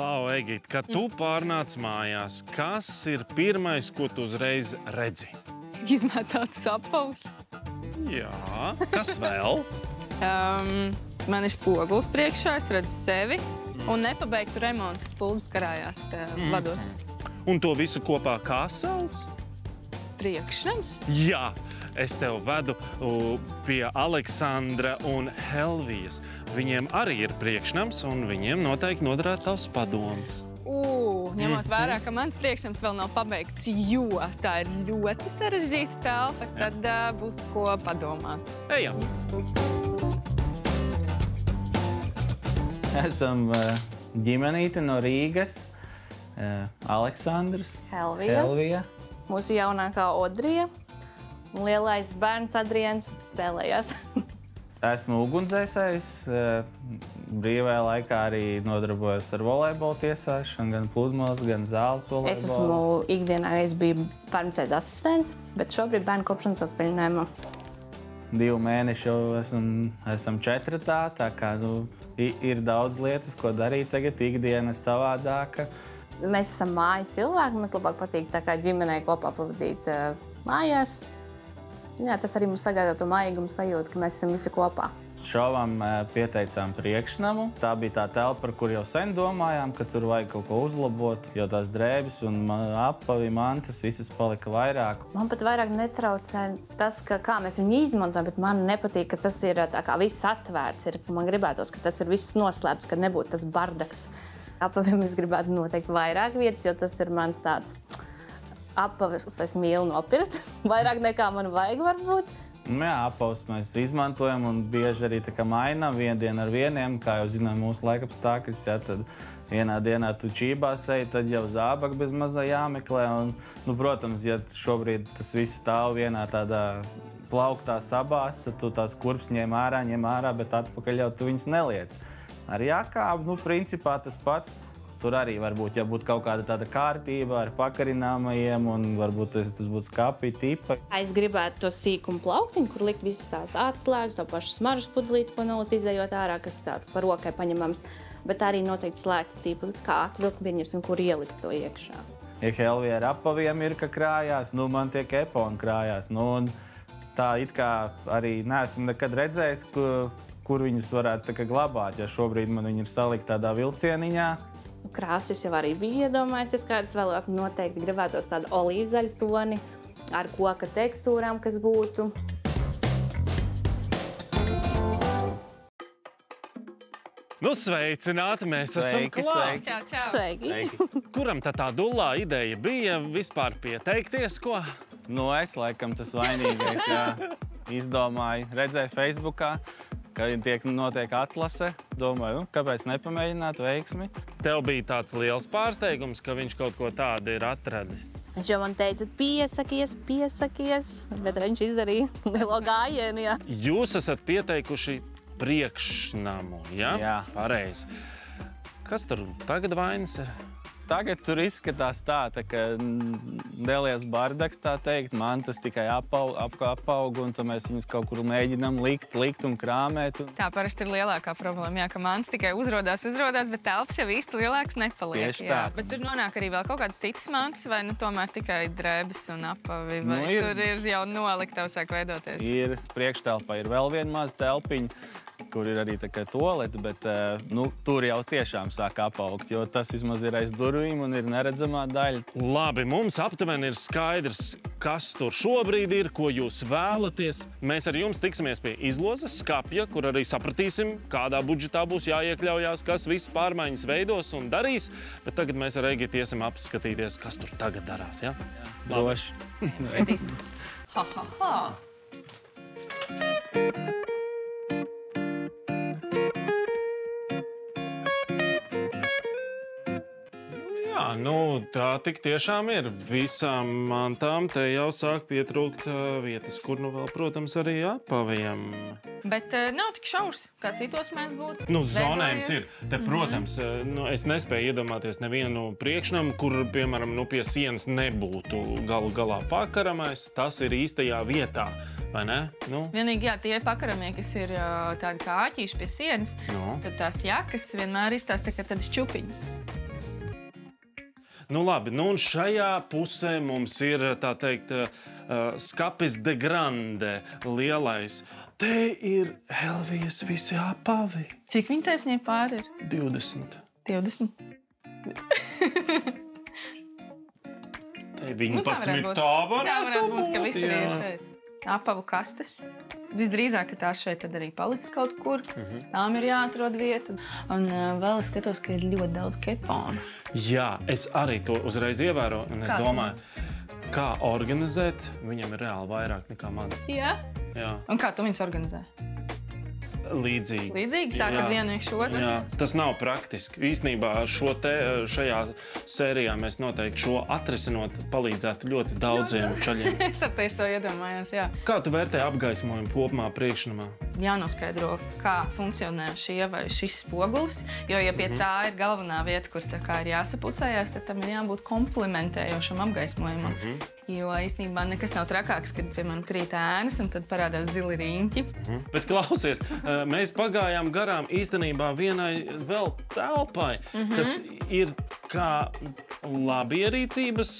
Klau, Egīt, kad tu pārnāc mājās, kas ir pirmais, ko tu uzreiz redzi? Izmētātas apavas. Jā, kas vēl? Man ir spogulis priekšā, es redzu sevi un nepabeigtu remontu spulgas karājās vadot. Un to visu kopā kā sauc? Priekšnams? Jā, es tev vedu pie Aleksandra un Helvijas. Viņiem arī ir priekšnams, un viņiem noteikti noderētu tavs padoms. Ņemot vērā, ka mans priekšnams vēl nav pabeigts, jo tā ir ļoti sarežģīta telpa, tad būs ko padomāt. Ejam! Esam ģimenīte no Rīgas, Aleksandrs, Helvija. Mūsu jaunākā Odrija, lielais bērns Adrians spēlējās. Esmu ugunsdzēsējs. Brīvajā laikā arī nodarbojos ar volejbolu tiesāšanu, gan pludmales, gan zāles volejbolu. Es esmu ikdienā, es biju farmacēta asistents, bet šobrīd bērnu kopšanas atvaļinājumā. 2 mēneši jau esam četratā, tā kā ir daudz lietas, ko darīt tagad, ikdiena savādāka. Mēs esam māju cilvēki, mums labāk patīk tā kā ģimenei kopā pavadīt mājās. Jā, tas arī mums sagādā to mājīgumu sajūtu, ka mēs esam visi kopā. Šovam pieteicām priekšnamu. Tā bija tā telpa, par kur jau sen domājām, ka tur vajag kaut ko uzlabot, jo tās drēbes un apavi, mantas, visas palika vairāk. Man pat vairāk netraucē tas, kā mēs viņu izmantojam, bet man nepatīk, ka tas ir tā kā viss atvērts. Man gribētos, ka tas ir viss noslēpts, ka nebūtu tas bardaks. Apaviem es gribētu noteikti vairāk vietas, jo tas ir mans tāds apavis, es mīlu nopirkt. Vairāk nekā man vajag varbūt. Jā, apavus mēs izmantojam un bieži arī tā kā mainām vienu dienu ar vieniem, kā jau zinām mūsu laikapstākļus. Ja, tad vienā dienā tu čībās ej, tad jau zābak bez mazā jāmeklē. Un, protams, ja šobrīd tas viss stāv vienā tādā plauktā sabās, tad tu tās kurpes ņem ārā, bet atpakaļ jau tu viņas neliec. Ar jākāp, principā tas pats. Tur arī varbūt, ja būtu kaut kāda tāda kārtība ar pakarināmajiem un varbūt tas būtu skapī tipa. Es gribētu to sīkumu plauktiņu, kur likt visas tās atslēgas, to pašu smaržas pudelīti, ko nolitizējot ārā, kas tāds par rokai paņemams, bet arī noteikti slēgta tipa, kā atvilkt, pieņemsim, kur ielikt to iekšā. Ja Helvija ar apaviem ir, ka krājās, man tie keponi krājās. Un tā it kā arī neesmu nekad redzējis, kur viņas varētu tā kā glabāt, ja šobrīd man viņi ir salikt tādā vilcieniņā. Krāsas jau arī bija iedomājies, kādas vēl noteikti gribētos tādu olīvzaļu toni ar koka tekstūrām, kas būtu. Sveicināti, mēs esam klāt. Sveiki. Kuram tā dullā ideja bija vispār pieteikties, ko? Es laikam tas vainīgais, jā. Izdomāju, redzēju Facebookā, ka notiek atlase. Domāju, kāpēc nepamēģināt veiksmi? Tev bija tāds liels pārsteigums, ka viņš kaut ko tādu ir atradis. Viņš jau man teica, piesakies, bet viņš izdarīja lielo gājienu, jā. Jūs esat pieteikuši priekšnamu, ja? Jā. Pareizi. Kas tur tagad vainas ir? Tagad tur izskatās tā ka neliels bardaks, tā teikt, mantas tikai apaug, un tad mēs viņus kaut kur mēģinām likt un krāmēt. Tā parasti ir lielākā problēma, ka mantas tikai uzrodās, bet telpas jau īsti lielākas nepaliek. Tieši tā. Bet tur nonāk arī vēl kaut kādas citas mantas, vai tomēr tikai drēbes un apavi, vai tur ir jau noliktava sāk veidoties? Ir, priekštelpā ir vēl viena maza telpiņa, kur ir arī tā kā toalete, bet tur jau tiešām sāk apaugt, jo tas vismaz ir aiz durvīm un ir neredzamā daļa. Labi, mums aptuveni ir skaidrs, kas tur šobrīd ir, ko jūs vēlaties. Mēs ar jums tiksimies pie izlozes skapja, kur arī sapratīsim, kādā budžetā būs jāiekļaujās, kas visas pārmaiņas veidos un darīs. Bet tagad mēs ar Egitu iesim apskatīties, kas tur tagad darās, ja? Droši. Tā tik tiešām ir. Visām mantām te jau sāk pietrūkt vietas, kur vēl, protams, arī apaviem. Bet nav tik šaurs, kā citos mēdz būt. Zonējums ir. Te, protams, es nespēju iedomāties nevienu priekšnamu, kur, piemēram, pie sienas nebūtu galu galā pakaramais. Tas ir īstajā vietā, vai ne? Vienīgi, jā, tie pakaramie, kas ir tādi kā āķīši pie sienas, tad tās jakas vienmēr izstāsta kā tādas čupiņas. Nu labi, nu un šajā pusē mums ir, tā teikt, skapis de grande, lielais. Te ir Helvijas visi apavi. Cik viņa taisnie pāri ir? 20. 20. Te 11. Tā varētu būt, ka visi ir šeit. Apavu kastes. Visdrīzāk, ka tās šeit tad arī paliks kaut kur. Tām ir jāatrod vieta. Un vēl es skatos, ka ir ļoti daudz keponu. Jā, es arī to uzreiz ievēroju, un es domāju, kā organizēt, viņam ir reāli vairāk nekā man. Jā? Jā. Un kā tu viņus organizē? Līdzīgi. Līdzīgi? Tā, kad vienu iekš otru? Jā, tas nav praktiski. Īstenībā šajā sērijā mēs noteikti šo atrisinot palīdzētu ļoti daudziem čaļiem. Es tieši to iedomājos, jā. Kā tu vērtē apgaismojumu kopumā priekšnamā? Jānoskaidro, kā funkcionē šie vai šis spogulis, jo, ja pie tā ir galvenā vieta, kur tā kā ir jāsapucējās, tad tam ir jābūt komplementējošam apgaismojumam. Jo īstenībā nekas nav trakāks, kad, piemēram, krīt ēnas un tad parādās zili riņķi. Bet klausies, mēs pagājām garām īstenībā vienai vēl telpai, kas ir kā labierīcības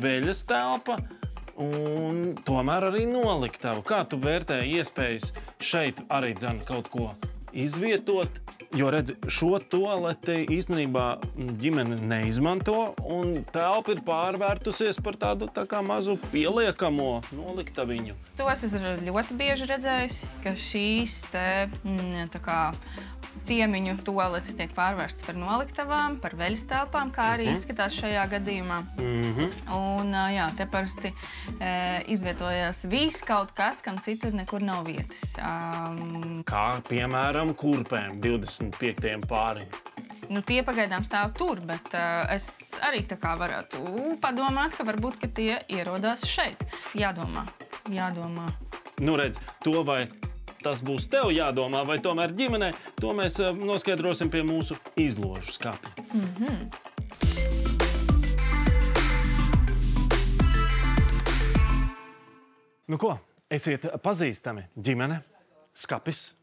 veļas telpa, un tomēr arī noliktava. Kā tu vērtē iespējas šeit arī kaut ko izvietot? Jo, redzi, šo toaleti īstenībā ģimene neizmanto, un telpa ir pārvērtusies par tādu tā kā mazu pieliekamo noliktaviņu. To es esmu ļoti bieži redzējusi, ka šīs tā kā ciemiņu toaletes tiek pārvērstas par noliktavām, par veļas telpām, kā arī izskatās šajā gadījumā. Un jā, te parasti izvietojās viss kaut kas, kam citur nekur nav vietas. Kā, piemēram, kurpēm 25. pārim. Nu, tie pagaidām stāv tur, bet es arī tā kā varētu padomāt, ka varbūt, ka tie ierodās šeit. Jādomā. Nu, redz, to vai tas būs tev jādomā, vai tomēr ģimenē, to mēs noskaidrosim pie mūsu izložu skapja. Nu ko, esiet pazīstami ģimene, skapis?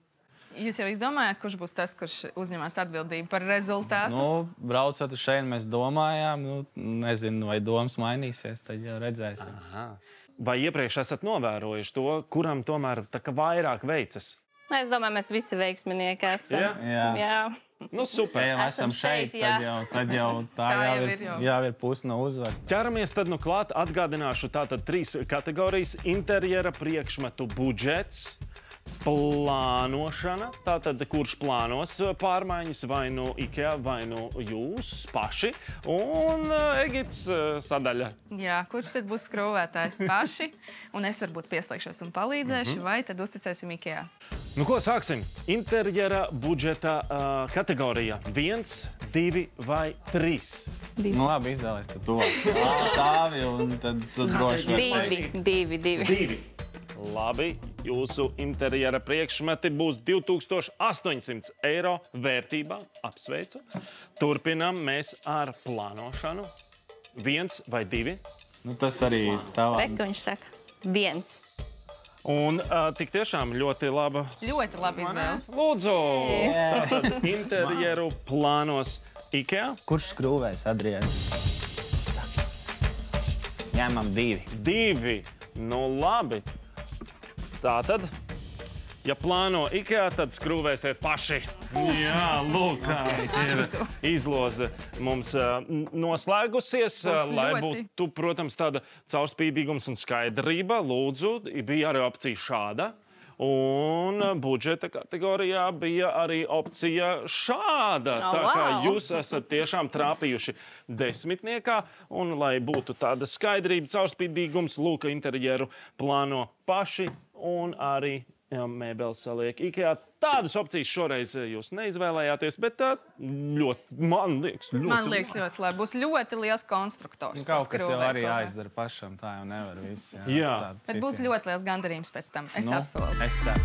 Jūs jau izdomājāt, kurš būs tas, kurš uzņemās atbildību par rezultātu? Nu, braucot uz šeit, mēs domājām, nezinu, vai domas mainīsies, tad jau redzēsim. Aha. Vai iepriekš esat novērojuši to, kuram tomēr tā kā vairāk veicas? Es domāju, mēs visi veiksminieki esam. Jā. Nu, super. Ja jau esam šeit, tad jau tā jau ir pusi no uzvaras. Ķeramies tad nu klāt, atgādināšu tātad 3 kategorijas: interjera priekšmetu budžets, plānošana, tātad kurš plānos pārmaiņas, vai nu IKEA, vai nu jūs paši, un Egipts sadaļa. Jā, kurš tad būs skrūvētājs paši, un es varbūt pieslēgšos un palīdzēšu, vai tad uzticēsim IKEA? Nu ko, sāksim. Interjera budžeta kategorija 1, 2 vai 3? Nu labi, izvēlēs tad to. Tāvi, un tad droši var teikt. 2. Labi, jūsu interjera priekšmeti būs 2800 eiro vērtībā. Apsveicu. Turpinām mēs ar plānošanu. 1 vai 2? Nu, tas arī tavā. Reka viņš saka 1. Un tik tiešām ļoti laba. Ļoti labi izvēle. Lūdzu! Tātad interjeru plānos IKEA. Kurš skrūvēs, Adrian? Ņemam 2. 2. Nu labi. Tātad, ja plāno IKEA, tad skrūvēsiet paši. Jā, lūk, kā ir izloze mums noslēgusies, lai būtu, protams, tāda caurspīdīgums un skaidrība. Lūdzu, bija arī opcija šāda. Un budžeta kategorijā bija arī opcija šāda. Tā kā jūs esat tiešām trāpījuši 10. Un, lai būtu tāda skaidrība, caurspīdīgums, lūk, interjeru plāno paši un arī mēbeles saliek IKEA. Tādas opcijas šoreiz jūs neizvēlējāties, bet man liekas ļoti labi. Būs ļoti liels konstruktors. Kaut kas jau arī jāizdara pašam, tā jau nevar viss. Jā. Bet būs ļoti liels gandarījums pēc tam, es apsolu. Es ceru.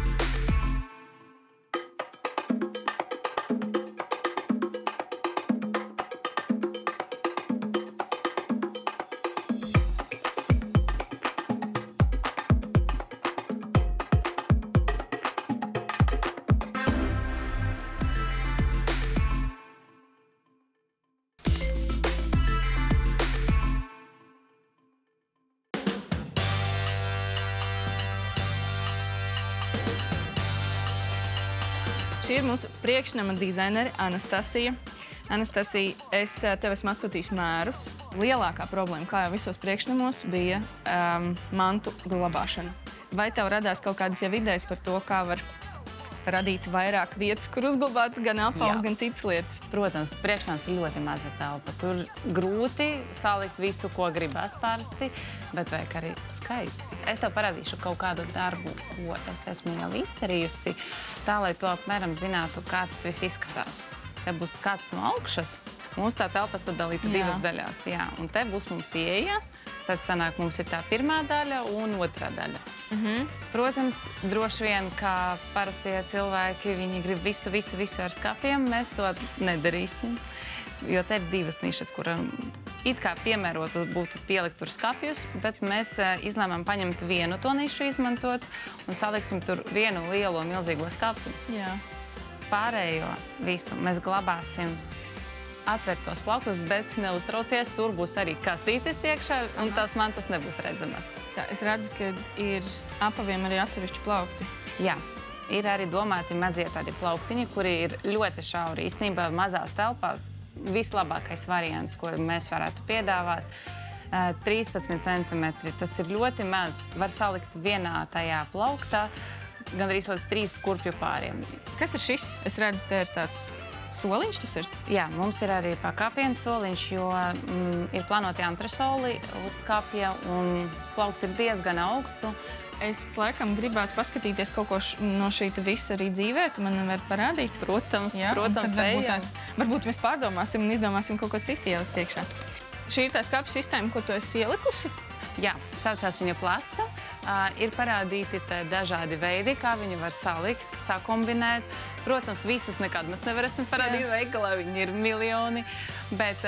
Šī ir mūsu priekšnama dizainere Anastasija. Anastasija, es tev esmu atsūtījis mērus. Lielākā problēma, kā jau visos priekšnamos, bija mantu glabāšana. Vai tev radās kaut kādas jau idejas par to, kā var radīt vairāk vietas, kur uzglabāt gan apavus, gan citas lietas? Protams, priekšnams ir ļoti maza telpa. Tur grūti salikt visu, ko gribas parasti, bet vajag arī skaisti. Es tev parādīšu kaut kādu darbu, ko es esmu jau izdarījusi, tā, lai to apmēram zinātu, kā tas viss izskatās. Te būs skats no augšas. Mums tā telpa sadalīta divas daļās. Jā, un te būs mums ieeja. Tad sanāk, mums ir tā pirmā daļa un otrā daļa. Protams, droši vien, kā parastie cilvēki, viņi grib visu ar skapiem. Mēs to nedarīsim, jo te ir divas nišas, kura it kā piemērotu būtu pielikt tur skapjus, bet mēs izlēmām paņemt vienu to nišu izmantot un saliksim tur vienu lielo, milzīgo skapu. Jā. Pārējo visu mēs glabāsim atvērtos plauktus, bet neuztraucies, tur būs arī kastītes iekšā, un tās mantas nebūs redzamas. Tā, es redzu, ka ir apaviem arī atsevišķi plaukti. Jā, ir arī domāti mazie tādi plauktiņi, kuri ir ļoti šauri. Īstenībā mazās telpās vislabākais variants, ko mēs varētu piedāvāt, 13 centimetri. Tas ir ļoti maz. Var salikt vienā tajā plauktā gandrīz līdz 3 kurpju pāriem. Kas ir šis? Es redzu, te ir tāds soliņš tas ir? Jā, mums ir arī pakāpienu soliņš, jo ir plānoti antresoli uz skapja, un plaukts ir diezgan augstu. Es laikam gribētu paskatīties kaut ko no šīta visa arī dzīvē. Tu man var parādīt? Protams, jā, protams, varbūt mēs pārdomāsim un izdomāsim kaut ko citu ielikt iekšā. Šī ir tā skapja sistēma, ko tu esi ielikusi? Jā, saucās viņa placa. Ir parādīti dažādi veidi, kā viņu var salikt, sakombinēt. Protams, visus nekad mēs nevarēsim parādīt veikalā, viņi ir miljoni, bet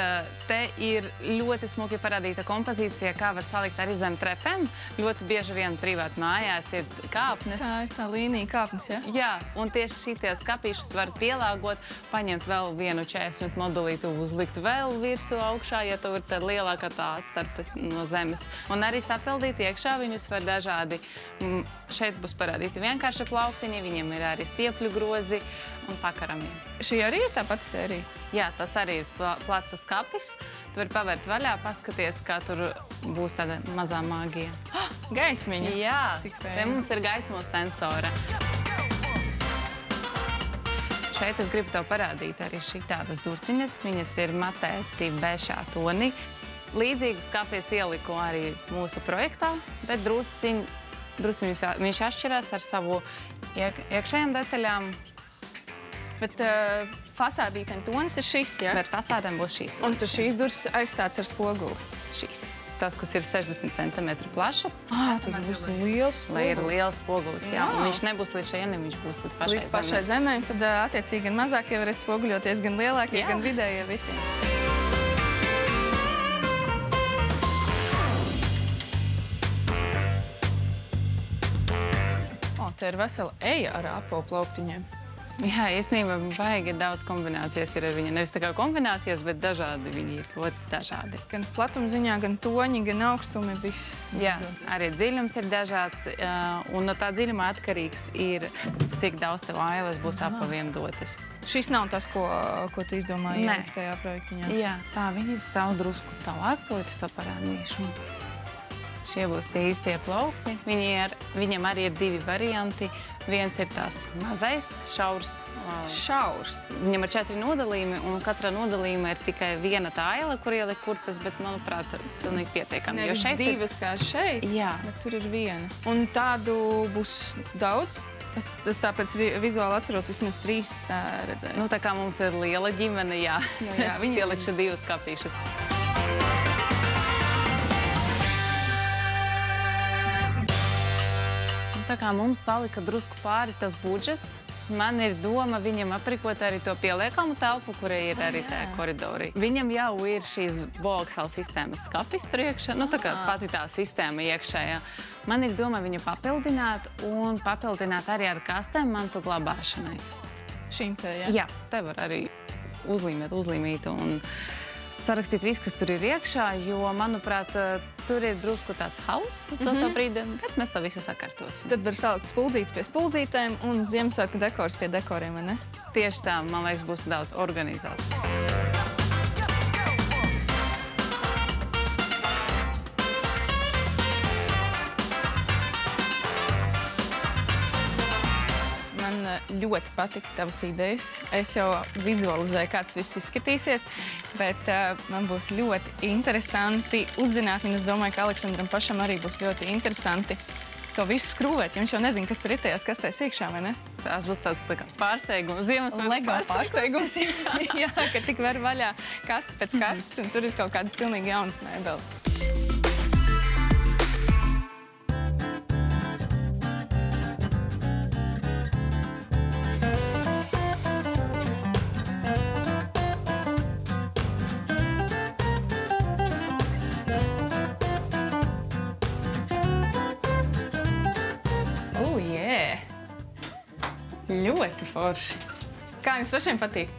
te ir ļoti smuki parādīta kompozīcija, kā var salikt arī zem trepēm. Ļoti bieži vien privāti mājās ir kāpnes. Tā ir tā līnija kāpnes, ja? Jā, un tieši šitie skapīšus var pielāgot, paņemt vēl vienu 40 modulītu, uzlikt vēl virsu augšā, ja tev ir tāda lielākā tā starp no zemes. Un arī sapildīt iekšā viņus var dažādi. Šeit būs parādīti vienkārši plauktiņi, viņiem ir arī stiepļu grozi un pakarami. Šī arī ir tā pati sērija? Jā, tas arī ir placa skapis. Tu vari pavērt vaļā, paskaties, kā tur būs tāda mazā māgija. Gaismiņa? Jā, te mums ir gaismos sensora. Šeit es gribu tev parādīt arī šitādas durtiņas. Viņas ir matēti bešā toni. Līdzīgu skapjas ieliku arī mūsu projektā, bet drusciņi viņš atšķirās ar savu iekšējām detaļām. Bet fasādītēm tonis ir šis, ja? Bet fasādēm būs šīs tonis. Un tu šīs durvis aizstāts ar spoguli? Šīs. Tas, kas ir 60 centimetru plašas. Tas būs liels spogulis. Lai ir liels spogulis, jā. Un viņš nebūs līdz šajienim, viņš būs līdz pašai zemē. Tad attiecīgi gan mazākie varēs spoguļoties, gan lielākie, gan vidējie visi. Te ir vesela eja ar apavu plauktiņiem. Jā, īstenībā baigi daudz kombinācijas ir ar viņu. Nevis tā kā kombinācijas, bet dažādi viņi ir ļoti dažādi. Gan platuma ziņā, gan toņi, gan augstumi, viss. Jā, arī dziļums ir dažāds, un no tā dziļuma atkarīgs ir, cik daudz tev ailes būs apaviem dotas. Šis nav tas, ko tu izdomāji ielikt tajā projektiņā? Jā, tā viņi stāv drusku tālāk, to es to parādīšu. Šie būs tie īstie plaukti. Viņam arī ir divi varianti. Viens ir tās mazais, šaurs. Šaurs? Viņam ir 4 nodalījumi, un katrā nodalījumā ir tikai viena tā aila, kur ielikt kurpes, bet, manuprāt, pilnīgi pietiekami. Nevis divas kā šeit, bet tur ir viena. Un tādu būs daudz? Es tāpēc vizuāli atceros vismaz 3, es tā redzēju. Nu, tā kā mums ir liela ģimene, jā. Es pielikšu 2 skapīšus. Tā kā mums palika drusku pāri tas budžets, man ir doma viņam aprikot arī to pieliekamu telpu, kurai ir arī tā koridori. Viņam jau ir šīs Boaksal sistēmas skapis tur iekšā, nu tā kā pati tā sistēma iekšējā. Man ir doma viņu papildināt un papildināt arī ar kastēm mantu glabāšanai. Šīm te, jā? Jā, te var arī uzlīmīt un sarakstīt visu, kas tur ir iekšā, jo, manuprāt, tur ir drusku tāds hauss uz to brīdi, bet mēs to visu sakārtosim. Tad var salikt spuldzītes pie spuldzītēm un Ziemassvētku dekors pie dekoriem, vai ne? Tieši tā, man liekas, būs daudz organizāciju. Ļoti patika tavas idejas. Es jau vizualizēju, kā tas viss izskatīsies, bet man būs ļoti interesanti uzzināt, un es domāju, ka Aleksandram pašam arī būs ļoti interesanti to visu skrūvēt, jo viņš jau nezina, kas tur ir tajās kastēs iekšā, vai ne? Tās būs tāds pārsteigums, Ziemassvētku pārsteigums. Jā, ka tik var vaļā kasti pēc kastes, un tur ir kaut kādas pilnīgi jaunas mēbeles. Ļoti forši. Kā jums pašiem patīk?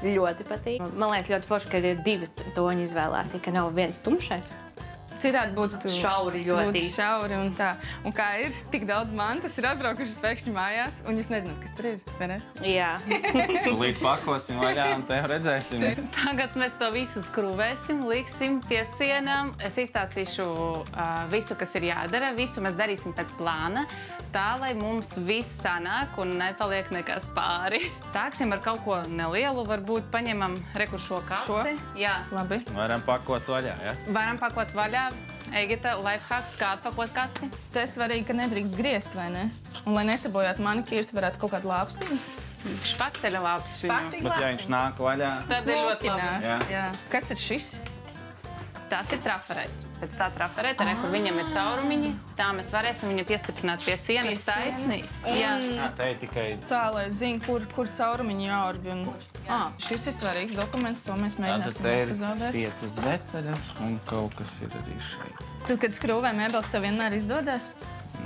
Ļoti patīk. Man liekas, ļoti forši, ka ir 2 toņi izvēlēti, ka nav viens tumšais. Citādi būtu šauri ļoti. Būtu šauri un tā. Un kā ir, tik daudz mantas ir atbraukušas pēkšņi mājās, un jūs nezināt, kas tur ir, vai ne? Jā. Tūlīt pakosim vaļā un te redzēsim. Tagad mēs to visu skrūvēsim, liksim pie sienām. Es izstāstīšu visu, kas ir jādara. Visu mēs darīsim pēc plāna, tā, lai mums viss sanāk un nepaliek nekas pāri. Sāksim ar kaut ko nelielu, varbūt paņemam šo kasti. Jā. Labi. Varam pakot vaļā, ja? Varam pakot vaļā. Egita, lifehacks, kā atpakot kasti? Tas ir svarīgi, ka nedrīkst griezt, vai ne? Un, lai nesabojātu manikīru, varētu kaut kādu lāpstiņu. Špakteļa lāpstiņu. Bet ja viņš nāk vaļā... Tad ir ļoti labi. Jā. Kas ir šis? Tas ir traferēts. Pēc tā traferēta, kur viņam ir caurumiņi, tā mēs varēsim viņu piestiprināt pie sienas taisni. Jā, te ir tikai... Tā, lai zinu, kur caurumiņi jāurbi. Šis ir svarīgs dokuments, to mēs mēģināsim nepazaudēt. Te ir 5 detaļas un kaut kas ir arī šeit. Tad, kad skrūvē mēbeles, tev vienmēr izdodas?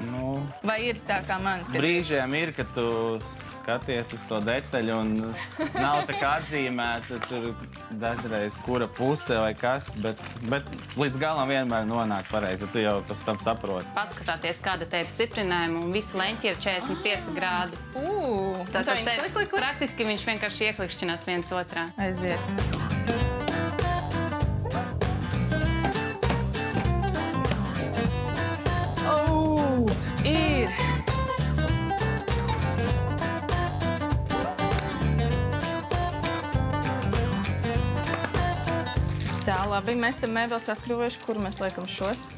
Nu... Vai ir tā kā man? Brīžiem ir, kad tu skaties uz to detaļu un nav tā kā atzīmēta tur dažreiz kura puse vai kas, bet līdz galam vienmēr nonāk pareizi, tu jau pēc tam saproti. Paskatāties, kāda te ir stiprinājuma un visi leņķi ir 45 grādi. Tātad te praktiski viņš vienkārši ieklikšķinās viens otrā. Aiziet. Ir! Tā, labi, mēs esam mēbeles saskrūvējuši, kur mēs liekam šos.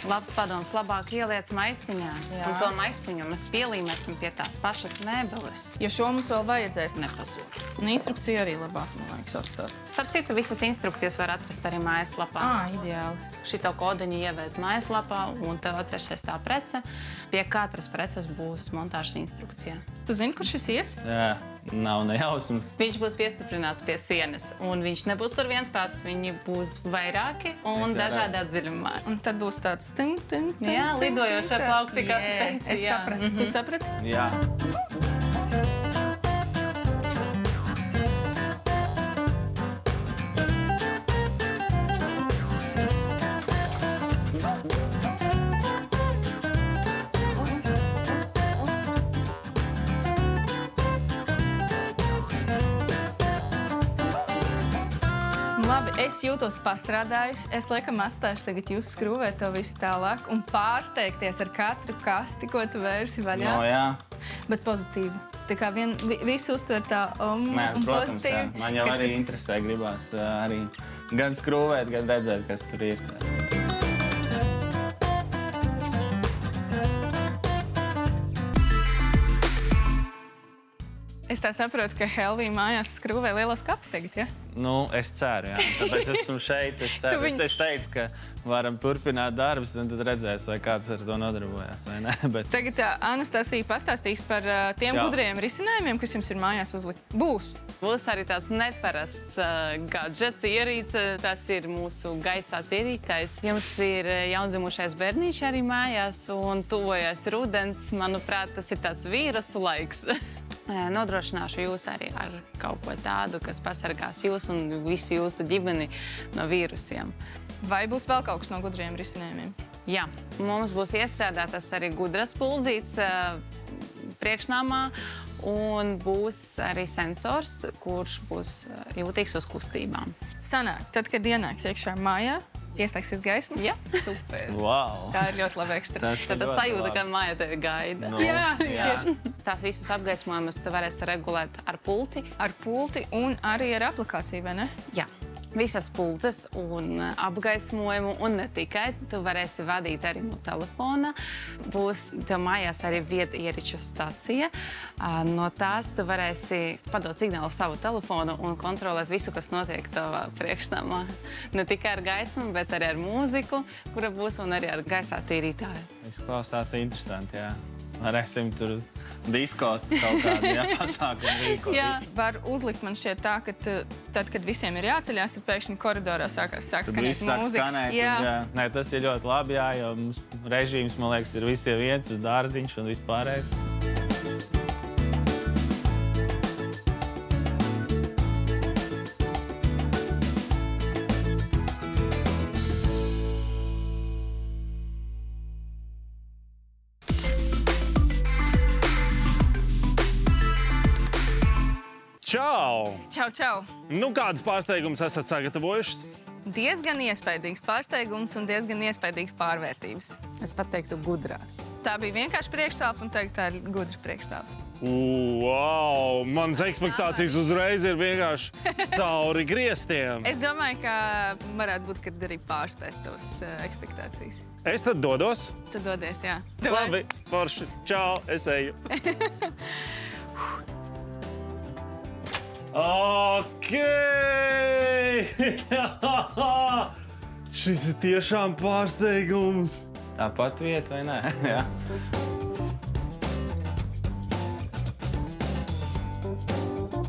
Labs padoms, labāk ieliec maisiņā. Un to maisiņu mēs pielīmēsim pie tās pašas mēbeles. Jo šo mums vēl vajadzēs nepazūd. Un instrukciju arī labāk, man liekas, atstāt. Starp citu, visas instrukcijas var atrast arī mājaslapā. Ideāli. Šito kodiņu ievērt mājaslapā un tev atvērsies tā prece. Pie katras preces būs montāžas instrukcija. Tu zini, kur šis ies? Jā, nav nejausmas. Viņš būs piestiprināts pie sienas, un viņš nebūs tur viens pats, viņi būs vairāki un dažādi atdziļumā. Un tad būs tāds Jā, lidojošā plaukti, kā tu teici. Es sapratu. Tu saprati? Jā. Labi, es jūtos pastrādājuši. Es laikam atstāšu tagad jūs skrūvēt to visu tālāk un pārsteigties ar katru kasti, ko tu vērsi vaļā. No, jā. Bet pozitīvi. Tā kā visu uztver tā un protams, pozitīvi. Jā. Man jau arī interesē, gribās arī gan skrūvēt, gan redzēt, kas tur ir. Es tā saprotu, ka Helvija mājās skrūvē lielo skapu tagad, ja? Nu, es ceru, jā. Tāpēc esmu šeit, es ceru. Es teicu, ka varam turpināt darbus, un tad redzēs, vai kāds ar to nodarbojās, vai ne? Tagad Anastasija pastāstīs par tiem gudriem risinājumiem, kas jums ir mājās uzlikt. Būs! Būs arī tāds neparasts gadžets, ierīce. Tas ir mūsu gaisā tīrītājs. Jums ir jaundzimušais bērniņš arī mājās, un tuvojas rudens. Manuprāt, tas ir tāds vīrusu laiks. Nodrošināšu jūs arī ar kaut ko tādu, kas pasargās jūs un visu jūsu ģimeni no vīrusiem. Vai būs vēl kaut kas no gudriem risinājumiem? Jā, mums būs iestrādātas arī gudras puldzītes priekšnamā, un būs arī sensors, kurš būs jūtīgs uz kustībām. Sanāk, tad, kad ienāks iekšā mājā, ieslēgsies gaisma? Jā, super. Wow. Tā ir ļoti laba ekstra. Tad sajūta, ka māja tevi gaida. Nu, jā. Tās visas apgaismojumus tu varēsi regulēt ar pulti. Ar pulti un arī ar aplikāciju, vai ne? Jā. Visas pulces un apgaismojumu, un ne tikai. Tu varēsi vadīt arī no telefona. Būs tev mājās arī vieta ierīču stacija. No tās tu varēsi padot signālu savu telefonu un kontrolēt visu, kas notiek tavā priekšnamā. Ne tikai ar gaismu, bet arī ar mūziku, kura būs, un arī ar gaisā tīrītāju. Izklausās interesanti, jā. Varēsim tur disko kaut kādu pasākumu rīkot. Jā, var uzlikt man šķiet tā, ka tad, kad visiem ir jāceļās, tad pēkšņi koridorā sāk skanēt mūzika. Jā. Nē, tas ir ļoti labi, jā, jo mums režīms, man liekas, ir visiem viens uz dārziņš un vispārējais. Čau! Čau, čau! Nu, kādas pārsteigumus esat sagatavojušas? Diezgan iespaidīgs pārsteigums un diezgan iespaidīgs pārvērtības. Es pat teiktu gudrās. Tā bija vienkārši priekšstāva un tagad tā ir gudra priekšstāva. Wow! Manas ekspektācijas uzreiz ir vienkārši cauri griestiem. Es domāju, ka varētu būt, kad arī pārspēs tavas ekspektācijas. Es tad dodos? Tad dodies, jā. Labi, forši. Čau, es eju. Ok! Šis ir tiešām pārsteigums. Tāpat vieta, vai ne? Jā.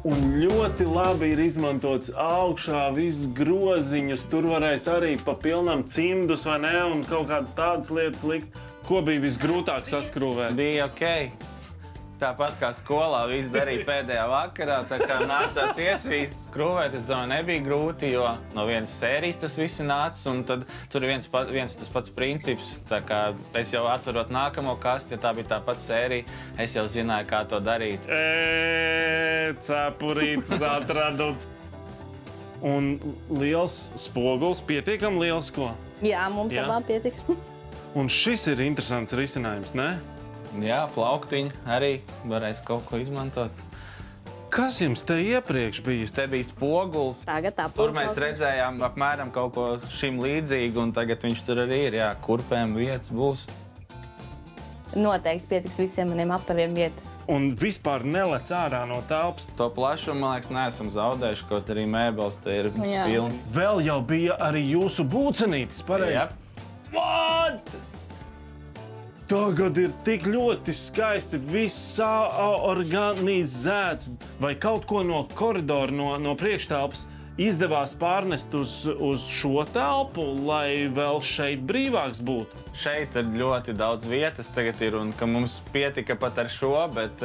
Un ļoti labi ir izmantots augšā viss groziņus. Tur varēs arī pa pilnam cimdus, vai ne? Un kaut kādas tādas lietas likt. Ko bija visgrūtāk saskrūvēt? Bija ok. Tāpat kā skolā viss darīja pēdējā vakarā, tā kā nācās iesvīst. Skrūvēt, es domāju, nebija grūti, jo no vienas sērijas tas viss nācis, un tad tur ir viens tas pats princips. Tā kā es jau atverot nākamo kasti, ja tā bija tā pats sērija, es jau zināju, kā to darīt. Cepurītis atraduts. Un liels spoguls, pietiekami liels, ko? Jā, mums abām pietiks. Un šis ir interesants risinājums, ne? Jā, plauktiņi arī varēs kaut ko izmantot. Kas jums te iepriekš bija? Te bija spoguls. Tagad tā Tur mēs redzējām apmēram kaut ko šim līdzīgu, un tagad viņš tur arī ir. Jā, kurpēm vietas būs. Noteikti pietiks visiem maniem apaviem vietas. Un vispār nelec ārā no telpas. To plašumu, man liekas, neesam zaudējuši, kaut arī mēbeles te ir pilns. Vēl jau bija arī jūsu būcenītis, pareizi? Jā. What? Tagad ir tik ļoti skaisti, viss organizēts. Vai kaut ko no koridora, no priekštelpas izdevās pārnest uz šo telpu, lai vēl šeit brīvāks būtu? Šeit ir ļoti daudz vietas tagad ir, un ka mums pietika pat ar šo, bet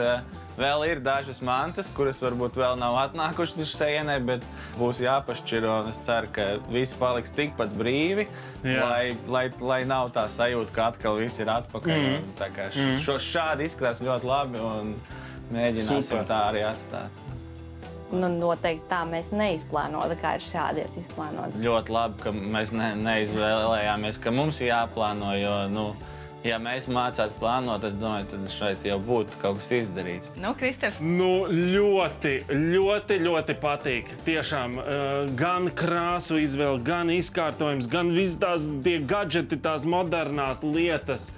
vēl ir dažas mantas, kuras varbūt vēl nav atnākušas uz šejienē, bet būs jāpašķiro, un es ceru, ka visi paliks tikpat brīvi, lai nav tā sajūta, ka atkal viss ir atpakaļ. Tā kā šādi izskatās ļoti labi, un mēģināsim tā arī atstāt. Nu, noteikti tā mēs neizplānota, kā ir šādies izplānot. Ļoti labi, ka mēs neizvēlējāmies, ka mums jāplāno, jo, ja mēs mācētu plānot, es domāju, tad šeit jau būtu kaut kas izdarīts. Nu, Kristef. Nu, ļoti patīk. Tiešām gan krāsu izvēle, gan izkārtojums, gan visi tās tie gadžeti, tās modernās lietas.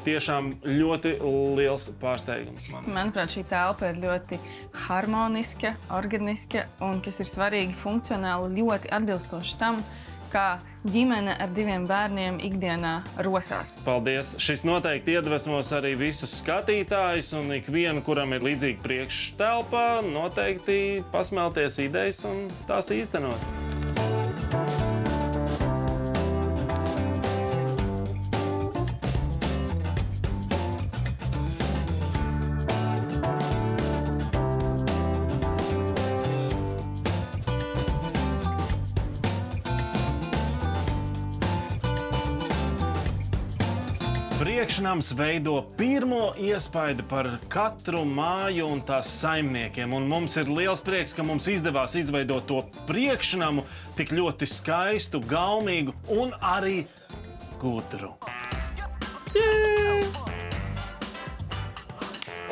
Tiešām ļoti liels pārsteigums. Manuprāt, šī telpa ir ļoti harmoniska, organiska un, kas ir svarīgi, funkcionāli ļoti atbilstoši tam, kā ģimene ar 2 bērniem ikdienā rosās. Paldies! Šis noteikti iedvesmos arī visus skatītājus un ikvienu, kuram ir līdzīga priekštelpa, noteikti pasmelties idejas un tās īstenot. Priekšnams veido pirmo iespaidu par katru māju un tās saimniekiem. Un mums ir liels prieks, ka mums izdevās izveidot to priekšnamu tik ļoti skaistu, gaumīgu un arī gudru.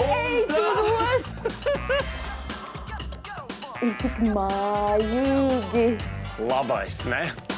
Ej, tu nost! Ir tik mājīgi! Labais, ne?